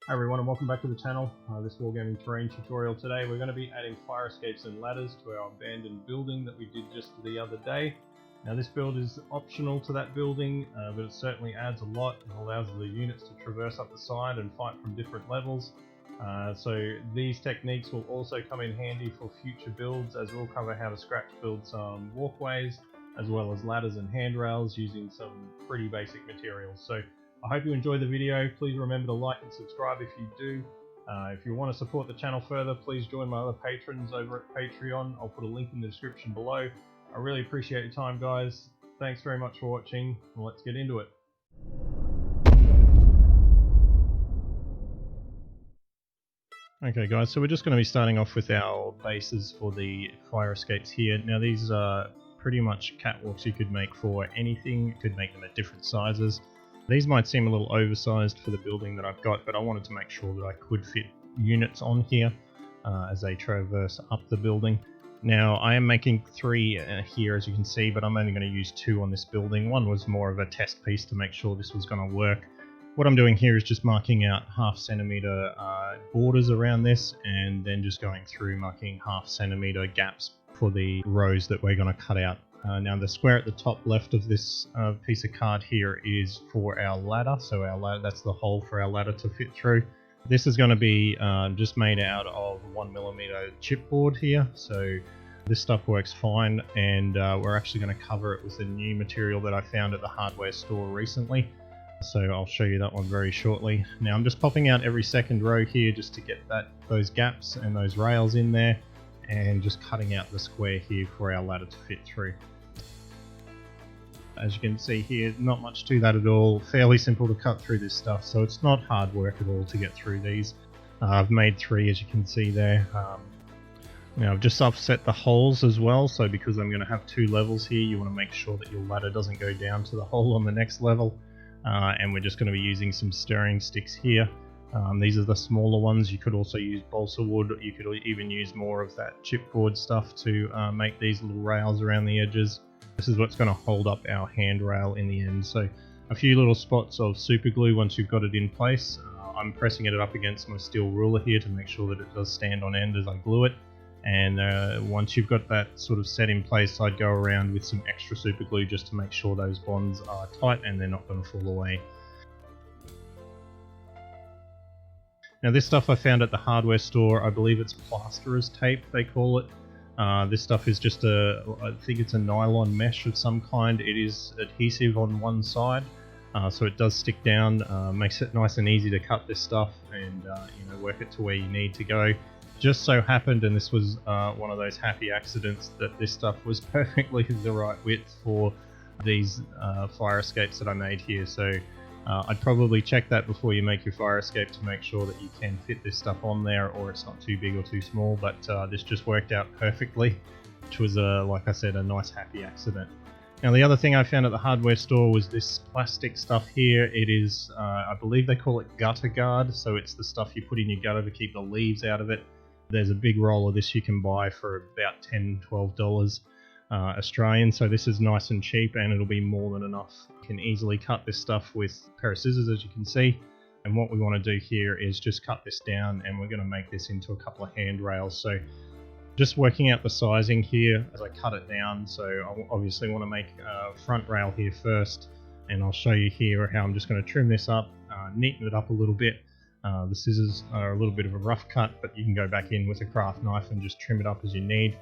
Hi everyone and welcome back to the channel. This Wargaming terrain tutorial today. We're going to be adding fire escapes and ladders to our abandoned building that we did just the other day. Now this build is optional to that building, but it certainly adds a lot and allows the units to traverse up the side and fight from different levels. So these techniques will also come in handy for future builds, as we'll cover how to scratch build some walkways as well as ladders and handrails using some pretty basic materials. So I hope you enjoy the video. Please remember to like and subscribe if you do. If you want to support the channel further, please join my other patrons over at Patreon. I'll put a link in the description below. I really appreciate your time, guys. Thanks very much for watching, and let's get into it. Okay guys, so we're just going to be starting off with our bases for the fire escapes here. Now these are pretty much catwalks you could make for anything. You could make them at different sizes. These might seem a little oversized for the building that I've got, but I wanted to make sure that I could fit units on here as they traverse up the building. Now I am making 3 here, as you can see, but I'm only going to use 2 on this building. One was more of a test piece to make sure this was going to work. What I'm doing here is just marking out 1/2 centimeter borders around this, and then just going through marking 1/2 centimeter gaps for the rows that we're going to cut out. Now the square at the top left of this piece of card here is for our ladder, so our ladder, that's the hole for our ladder to fit through. This is going to be just made out of 1mm chipboard here, so this stuff works fine, and we're actually going to cover it with a new material that I found at the hardware store recently, so I'll show you that one very shortly. Now I'm just popping out every second row here just to get those gaps and those rails in there, and just cutting out the square here for our ladder to fit through. As you can see here, not much to that at all, fairly simple to cut through this stuff, so it's not hard work at all to get through these. I've made 3, as you can see there. Now I've just offset the holes as well, so because I'm going to have 2 levels here, you want to make sure that your ladder doesn't go down to the hole on the next level. And we're just going to be using some stirring sticks here. These are the smaller ones. You could also use balsa wood, you could even use more of that chipboard stuff to make these little rails around the edges. This is what's going to hold up our handrail in the end. So a few little spots of super glue once you've got it in place. I'm pressing it up against my steel ruler here to make sure that it does stand on end as I glue it. And once you've got that sort of set in place, I'd go around with some extra super glue just to make sure those bonds are tight and they're not going to fall away. Now this stuff I found at the hardware store. I believe it's plasterer's tape they call it. This stuff is just I think it's a nylon mesh of some kind. It is adhesive on one side, so it does stick down, makes it nice and easy to cut this stuff and work it to where you need to go. Just so happened, and this was one of those happy accidents, that this stuff was perfectly the right width for these fire escapes that I made here. So I'd probably check that before you make your fire escape to make sure that you can fit this stuff on there, or it's not too big or too small, but this just worked out perfectly, which was, like I said, a nice happy accident. Now the other thing I found at the hardware store was this plastic stuff here. It is, I believe they call it gutter guard, so it's the stuff you put in your gutter to keep the leaves out of it. There's a big roll of this you can buy for about $10–12 Australian, so this is nice and cheap, and it'll be more than enough. You can easily cut this stuff with a pair of scissors, as you can see, and what we want to do here is just cut this down, and we're going to make this into a couple of handrails. So just working out the sizing here as I cut it down. So I obviously want to make a front rail here first, and I'll show you here how I'm just going to trim this up, neaten it up a little bit. The scissors are a little bit of a rough cut, but you can go back in with a craft knife and just trim it up as you need.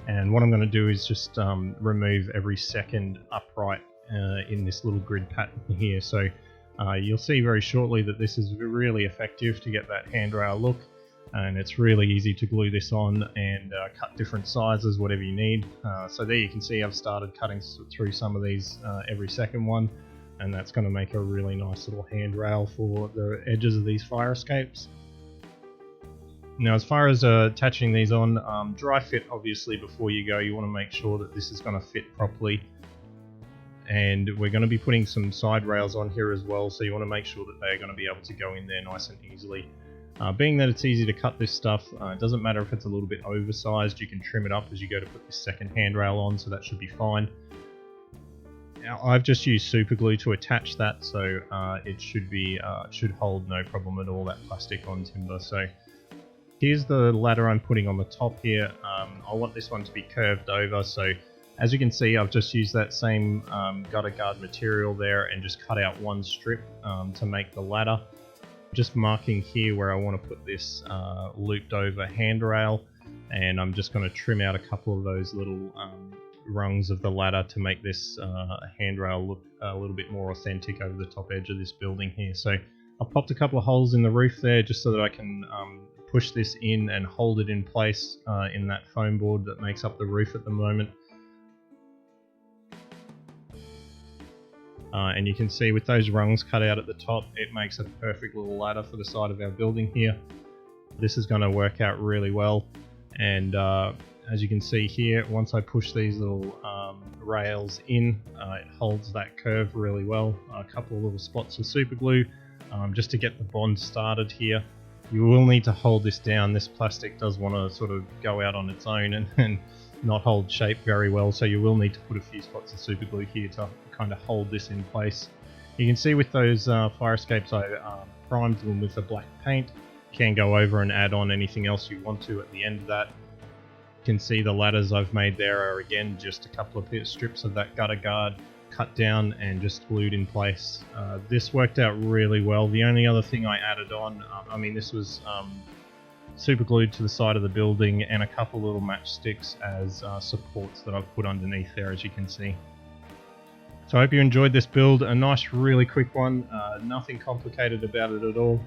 And what I'm going to do is just remove every second upright in this little grid pattern here. So you'll see very shortly that this is really effective to get that handrail look, and it's really easy to glue this on and cut different sizes, whatever you need. So there you can see I've started cutting through some of these every second one, and that's going to make a really nice little handrail for the edges of these fire escapes. Now as far as attaching these on, dry fit obviously before you go. You want to make sure that this is going to fit properly, and we're going to be putting some side rails on here as well, so you want to make sure that they're going to be able to go in there nice and easily. Being that it's easy to cut this stuff, it doesn't matter if it's a little bit oversized. You can trim it up as you go to put this second handrail on, so that should be fine. I've just used super glue to attach that, so it should hold no problem at all, that plastic on timber. So here's the ladder I'm putting on the top here. I want this one to be curved over, so as you can see, I've just used that same gutter guard material there and just cut out one strip to make the ladder. Just marking here where I want to put this looped over handrail, and I'm just going to trim out a couple of those little rungs of the ladder to make this handrail look a little bit more authentic over the top edge of this building here. So I popped a couple of holes in the roof there just so that I can push this in and hold it in place in that foam board that makes up the roof at the moment. And you can see with those rungs cut out at the top, it makes a perfect little ladder for the side of our building here. This is going to work out really well, and as you can see here, once I push these little rails in, it holds that curve really well. A couple of little spots of super glue just to get the bond started here. You will need to hold this down. This plastic does want to sort of go out on its own and not hold shape very well, so you will need to put a few spots of super glue here to kind of hold this in place. You can see with those fire escapes, I primed them with a black paint. You can go over and add on anything else you want to at the end of that. You can see the ladders I've made there are again just a couple of strips of that gutter guard cut down and just glued in place. This worked out really well. The only other thing I added on, I mean, this was super glued to the side of the building, and a couple little matchsticks as supports that I've put underneath there, as you can see. So I hope you enjoyed this build. A nice, really quick one. Nothing complicated about it at all.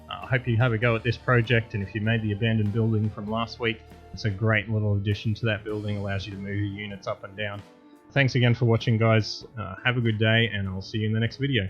I hope you have a go at this project, and if you made the abandoned building from last week, it's a great little addition to that building. Allows you to move your units up and down. Thanks again for watching, guys. Have a good day, and I'll see you in the next video.